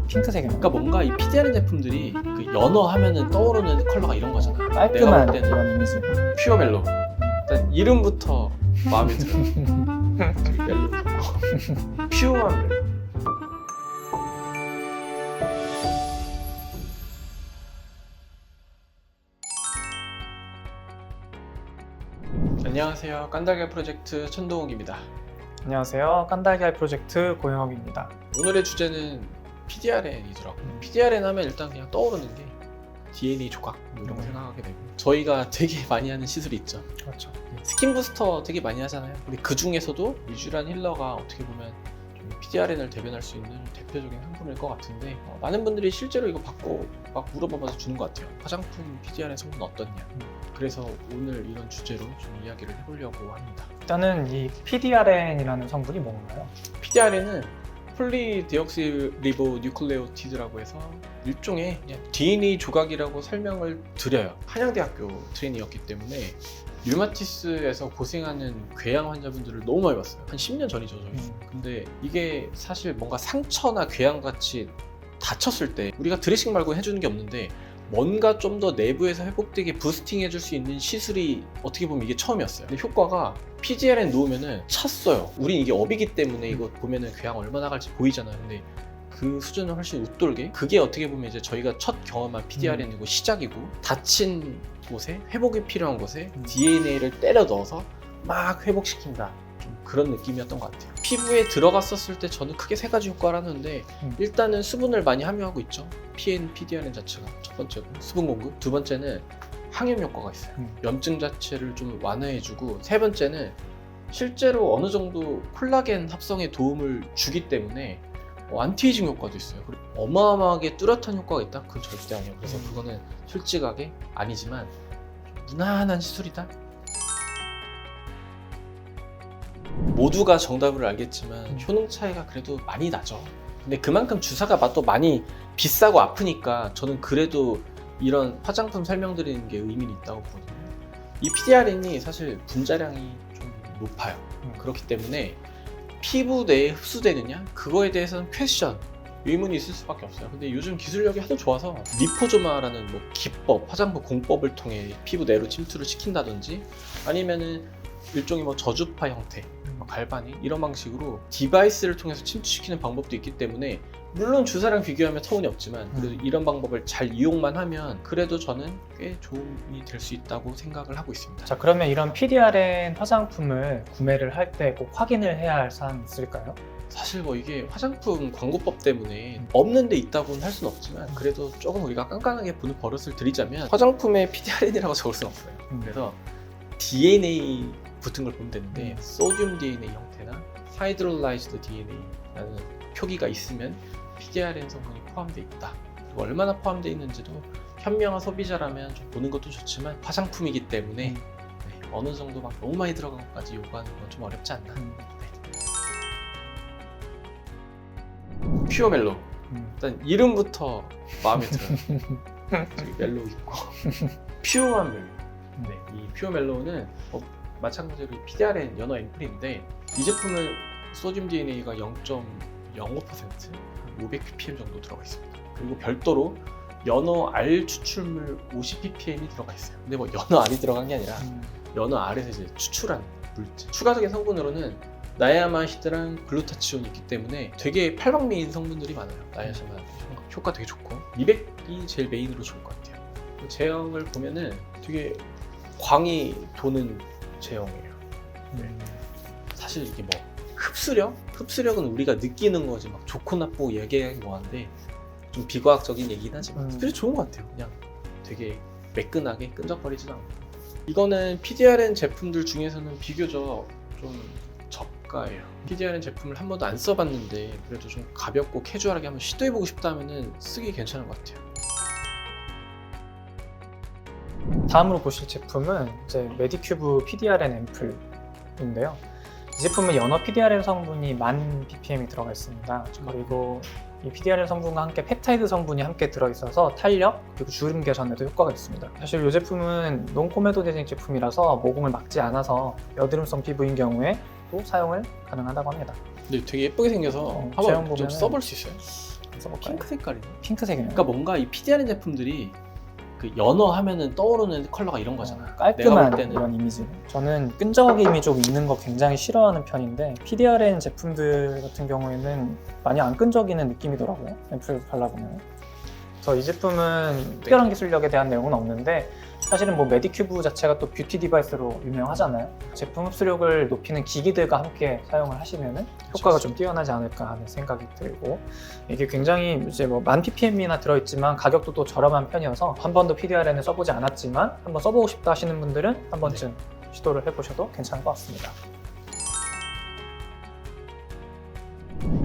핑크색이면 그러니까 뭔가 이 PDRN 제품들이 그 연어 하면은 떠오르는 컬러가 이런 거잖아. 내가 깔끔한 볼 때는 그런 이미지. 퓨어 멜로. 일단 이름부터 마음에 들어요. 저기 멜로 있고. 퓨어한 멜로. 안녕하세요. 깐달걀 프로젝트 천동욱입니다. 안녕하세요. 깐달걀 프로젝트 고영욱입니다. 오늘의 주제는 PDRN이더라고요. PDRN 하면 일단 그냥 떠오르는 게 DNA 조각 뭐 이런 거 생각하게 되고, 저희가 되게 많이 하는 시술이 있죠. 그렇죠. 스킨 부스터 되게 많이 하잖아요. 근데 그 중에서도 유주란 힐러가 어떻게 보면 좀 PDRN을 대변할 수 있는 대표적인 상품일 것 같은데, 많은 분들이 실제로 이거 받고 막 물어봐서 주는 것 같아요. 화장품 PDRN 성분 어떻냐. 그래서 오늘 이런 주제로 좀 이야기를 해보려고 합니다. 일단은 이 PDRN이라는 성분이 뭔가요? PDRN은 폴리디옥시리보 뉴클레오티드라고 해서 일종의 그냥 DNA 조각이라고 설명을 드려요. 한양대학교 트레이니였기 때문에 류마티스에서 고생하는 궤양 환자분들을 너무 많이 봤어요. 한 10년 전이죠, 저희. 근데 이게 사실 뭔가 상처나 궤양같이 다쳤을 때 우리가 드레싱 말고 해주는 게 없는데, 뭔가 좀 더 내부에서 회복되게 부스팅 해줄 수 있는 시술이 어떻게 보면 이게 처음이었어요. 근데 효과가 PDRN 놓으면은 찼어요. 우린 이게 업이기 때문에 이거 보면은 궤양 얼마나 갈지 보이잖아요. 근데 그 수준은 훨씬 웃돌게, 그게 어떻게 보면 이제 저희가 첫 경험한 PDRN이고 시작이고, 다친 곳에 회복이 필요한 곳에 DNA를 때려 넣어서 막 회복시킨다, 좀 그런 느낌이었던 것 같아요. 피부에 들어갔었을 때 저는 크게 세 가지 효과를 하는데, 일단은 수분을 많이 함유하고 있죠. PDRN 자체가 첫 번째고 수분 공급, 두 번째는 항염 효과가 있어요. 염증 자체를 좀 완화해주고, 세 번째는 실제로 어느 정도 콜라겐 합성에 도움을 주기 때문에 안티에이징 효과도 있어요. 그리고 어마어마하게 뚜렷한 효과가 있다? 그건 절대 아니에요. 그래서 그거는 솔직하게 아니지만 무난한 시술이다? 모두가 정답을 알겠지만 효능 차이가 그래도 많이 나죠. 근데 그만큼 주사가 또 많이 비싸고 아프니까 저는 그래도 이런 화장품 설명드리는 게 의미는 있다고 보거든요. 이 PDRN이 사실 분자량이 좀 높아요. 그렇기 때문에 피부 내에 흡수되느냐? 그거에 대해서는 퀘스천, 의문이 있을 수밖에 없어요. 근데 요즘 기술력이 하도 좋아서 리포조마라는 뭐 기법, 화장품 공법을 통해 피부 내로 침투를 시킨다든지, 아니면은 일종의 뭐 저주파 형태, 갈바닉 이런 방식으로 디바이스를 통해서 침투시키는 방법도 있기 때문에, 물론 주사랑 비교하면 터무니 없지만 그래도 이런 방법을 잘 이용만 하면 그래도 저는 꽤 도움이 될 수 있다고 생각을 하고 있습니다. 자, 그러면 이런 PDRN 화장품을 구매를 할 때 꼭 확인을 해야 할 사항이 있을까요? 사실 뭐 이게 화장품 광고법 때문에 없는 데 있다고는 할 수는 없지만, 그래도 조금 우리가 깐깐하게 보는 버릇을 들이자면 화장품에 PDRN이라고 적을 수는 없어요. 그래서 DNA 붙은 걸 보면 되는데, 소듐 DNA 형태나 하이드롤라이즈드 DNA라는 표기가 있으면 PDRN 성분이 포함되어 있다. 그리고 얼마나 포함되어 있는지도 현명한 소비자라면 좀 보는 것도 좋지만, 화장품이기 때문에 어느 정도 막 너무 많이 들어간 것까지 요구하는 건 좀 어렵지 않나. 퓨어 멜로. 일단 이름부터 마음에 들어요. 저기 멜로 있고 퓨어한 멜로. 이 퓨어 멜로는 마찬가지로 PDRN 연어 앰플인데, 이 제품은 소듐 DNA가 0.05%, 500ppm 정도 들어가 있습니다. 그리고 별도로 연어 알 추출물 50ppm이 들어가 있어요. 근데 뭐 연어 알이 들어간 게 아니라 연어 알에서 이제 추출한 물질. 추가적인 성분으로는 나야마히드랑 글루타치온이 있기 때문에 되게 팔방미인 성분들이 많아요. 나야시아마 효과 되게 좋고, 미백이 제일 메인으로 좋을 것 같아요. 제형을 보면은 되게 광이 도는 제형이에요. 사실 이게 뭐 흡수력은 우리가 느끼는 거지 막 좋고 나쁘고 얘기하기 뭐한데, 좀 비과학적인 얘기긴 하지만 그래도 좋은 것 같아요. 그냥 되게 매끈하게 끈적거리지도 않고. 이거는 PDRN 제품들 중에서는 비교적 좀 저가예요. PDRN 제품을 한 번도 안 써봤는데 그래도 좀 가볍고 캐주얼하게 한번 시도해보고 싶다면은 쓰기 괜찮은 것 같아요. 다음으로 보실 제품은 이제 메디큐브 PDRN 앰플인데요. 이 제품은 연어 PDRN 성분이 10,000ppm이 들어가 있습니다. 그리고 이 PDRN 성분과 함께 펩타이드 성분이 함께 들어있어서 탄력 그리고 주름 개선에도 효과가 있습니다. 사실 이 제품은 논코메도제닉 제품이라서 모공을 막지 않아서 여드름성 피부인 경우에 또 사용을 가능하다고 합니다. 근데 되게 예쁘게 생겨서 제형 한번 좀 보면은- 써볼 수 있어요? 써볼까요? 핑크 색깔이네. 핑크색이네요. 그러니까 뭔가 이 PDRN 제품들이 그 연어 하면은 떠오르는 컬러가 이런 거잖아. 내가 깔끔한 볼 때는 이런 이미지. 저는 끈적임이 좀 있는 거 굉장히 싫어하는 편인데 PDRN 제품들 같은 경우에는 많이 안 끈적이는 느낌이더라고요. 앰플 발라보면. 그래서 이 제품은 특별한 기술력에 대한 내용은 없는데 사실은 뭐 메디큐브 자체가 또 뷰티 디바이스로 유명하잖아요. 제품 흡수력을 높이는 기기들과 함께 사용을 하시면은 효과가 좀 뛰어나지 않을까 하는 생각이 들고, 이게 굉장히 이제 뭐 10,000ppm이나 들어있지만 가격도 또 저렴한 편이어서 한 번도 PDRN을 써보지 않았지만 한번 써보고 싶다 하시는 분들은 한 번쯤 시도를 해보셔도 괜찮을 것 같습니다.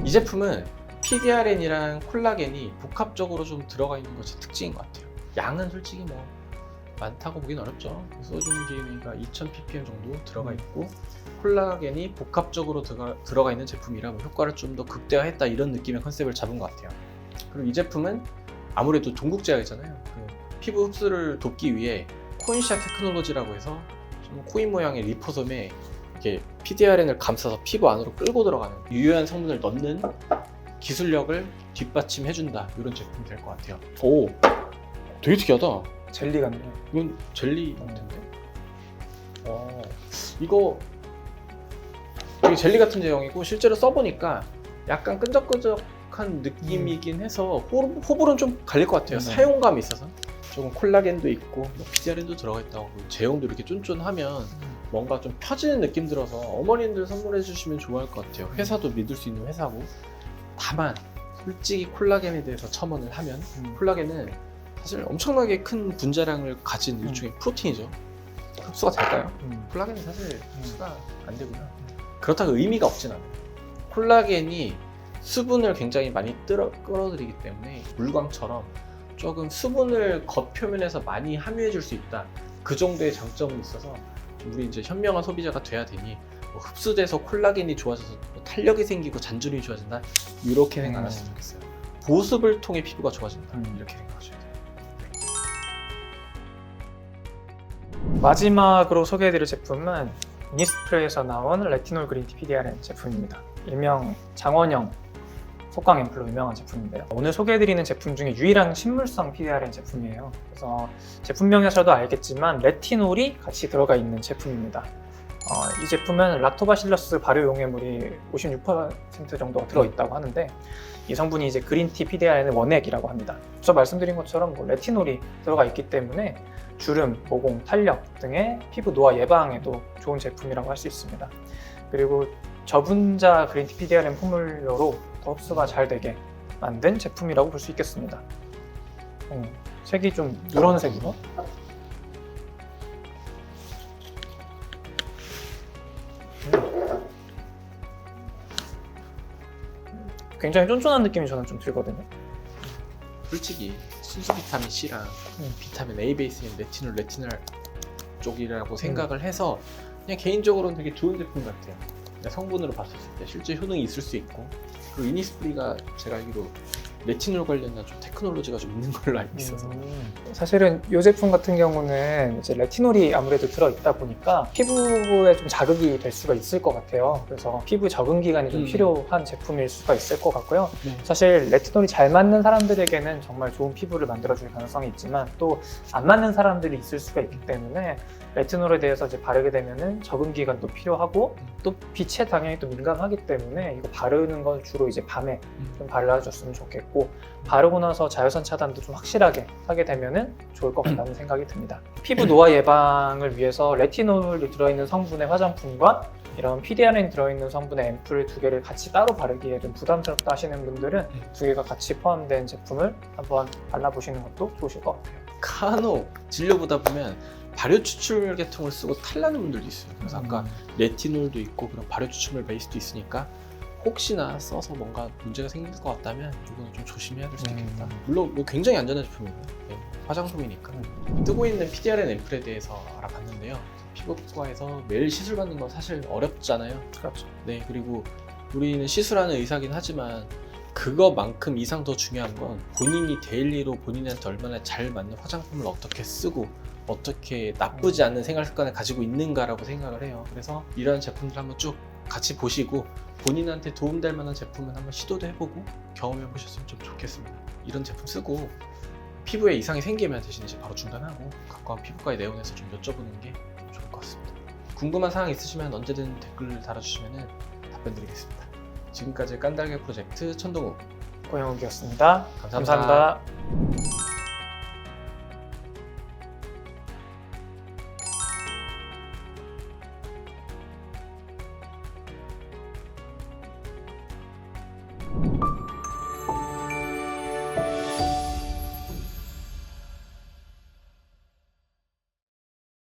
이 제품은 PDRN이랑 콜라겐이 복합적으로 좀 들어가 있는 것이 특징인 것 같아요. 양은 솔직히 뭐 많다고 보긴 어렵죠. 소듐 DNA가 2000ppm 정도 들어가 있고 콜라겐이 복합적으로 들어가 있는 제품이라 뭐 효과를 좀 더 극대화했다 이런 느낌의 컨셉을 잡은 것 같아요. 그리고 이 제품은 아무래도 동국제약이잖아요. 그 피부 흡수를 돕기 위해 코인시아 테크놀로지라고 해서 좀 코인 모양의 리포솜에 이렇게 PDRN을 감싸서 피부 안으로 끌고 들어가는 유효한 성분을 넣는 기술력을 뒷받침해준다, 이런 제품이 될 것 같아요. 오, 되게 특이하다. 젤리 같네요. 이건 젤리 같은데? 이거 되게 젤리 같은 제형이고 실제로 써보니까 약간 끈적끈적한 느낌이긴 해서 호불호는 좀 갈릴 것 같아요. 사용감이 있어서 조금 콜라겐도 있고 뭐 PDRN도 들어가 있다고, 제형도 이렇게 쫀쫀하면 뭔가 좀 펴지는 느낌 들어서 어머님들 선물해 주시면 좋아할 것 같아요. 회사도 믿을 수 있는 회사고. 다만 솔직히 콜라겐에 대해서 첨언을 하면 콜라겐은 사실 엄청나게 큰 분자량을 가진 일종의 프로틴이죠. 흡수가 될까요? 콜라겐은 사실 흡수가 안 되고요. 그렇다고 의미가 없진 않아요. 콜라겐이 수분을 굉장히 많이 끌어들이기 때문에 물광처럼 조금 수분을 겉표면에서 많이 함유해 줄 수 있다, 그 정도의 장점은 있어서 우리 이제 현명한 소비자가 돼야 되니 뭐 흡수돼서 콜라겐이 좋아져서 뭐 탄력이 생기고 잔주름이 좋아진다, 이렇게 생각 안 하시면 좋겠어요. 보습을 통해 피부가 좋아진다, 이렇게 생각하셔야 돼요. 마지막으로 소개해드릴 제품은 이니스프레에서 나온 레티놀 그린티 PDRN 제품입니다. 일명 장원영 속광 앰플로 유명한 제품인데요. 오늘 소개해드리는 제품 중에 유일한 식물성 PDRN 제품이에요. 그래서 제품명에서도 알겠지만 레티놀이 같이 들어가 있는 제품입니다. 이 제품은 락토바실러스 발효 용해물이 56% 정도가 들어있다고 하는데, 이 성분이 이제 그린티 PDRN의 원액이라고 합니다. 앞서 말씀드린 것처럼 뭐 레티놀이 들어가 있기 때문에 주름, 모공, 탄력 등의 피부 노화 예방에도 좋은 제품이라고 할 수 있습니다. 그리고 저분자 그린티 PDRN 포뮬러로 더 흡수가 잘 되게 만든 제품이라고 볼 수 있겠습니다. 색이 좀 누런색이고, 굉장히 쫀쫀한 느낌이 저는 좀 들거든요. 솔직히 순수 비타민 C랑 비타민 A 베이스인 레티놀 쪽이라고 생각을 해서 그냥 개인적으로는 되게 좋은 제품 같아요. 성분으로 봤을 때 실제 효능이 있을 수 있고, 그리고 이니스프리가 제가 알기로 레티놀 관련한 좀 테크놀로지가 좀 있는 걸로 알고 있어서 사실은 이 제품 같은 경우는 이제 레티놀이 아무래도 들어있다 보니까 피부에 좀 자극이 될 수가 있을 것 같아요. 그래서 피부 적응 기간이 좀 필요한 제품일 수가 있을 것 같고요. 사실 레티놀이 잘 맞는 사람들에게는 정말 좋은 피부를 만들어줄 가능성이 있지만 또 안 맞는 사람들이 있을 수가 있기 때문에 레티놀에 대해서 이제 바르게 되면은 적응 기간도 필요하고 또 빛에 당연히 또 민감하기 때문에 이거 바르는 건 주로 이제 밤에 좀 발라줬으면 좋겠고, 바르고 나서 자외선 차단도 좀 확실하게 하게 되면은 좋을 것 같다는 생각이 듭니다. 피부 노화 예방을 위해서 레티놀이 들어있는 성분의 화장품과 이런 PDRN이 들어있는 성분의 앰플 두 개를 같이 따로 바르기에 좀 부담스럽다 하시는 분들은 두 개가 같이 포함된 제품을 한번 발라보시는 것도 좋으실 것 같아요. 간혹 진료보다 보면 발효 추출물 계통을 쓰고 탈나는 분들도 있어요. 그래서 아까 레티놀도 있고 그런 발효 추출물 베이스도 있으니까 혹시나 써서 뭔가 문제가 생길 것 같다면 이거는 좀 조심해야 될 수도 있겠다. 물론 이거 굉장히 안전한 제품이에요. 화장품이니까. 뜨고 있는 PDRN 앰플에 대해서 알아봤는데요. 피부과에서 매일 시술받는 건 사실 어렵잖아요. 그렇죠. 네, 그리고 우리는 시술하는 의사긴 하지만 그거만큼 이상 더 중요한 건 본인이 데일리로 본인한테 얼마나 잘 맞는 화장품을 어떻게 쓰고 어떻게 나쁘지 않은 생활 습관을 가지고 있는가라고 생각을 해요. 그래서 이런 제품들 한번 쭉 같이 보시고 본인한테 도움될 만한 제품은 한번 시도도 해보고 경험해 보셨으면 좀 좋겠습니다. 이런 제품 쓰고 피부에 이상이 생기면 대신 이제 바로 중단하고 가까운 피부과에 내원해서 좀 여쭤보는 게 좋을 것 같습니다. 궁금한 사항 있으시면 언제든 댓글 달아주시면 답변 드리겠습니다. 지금까지 깐달걀 프로젝트 천동욱 고영욱이었습니다. 감사합니다. 감사합니다.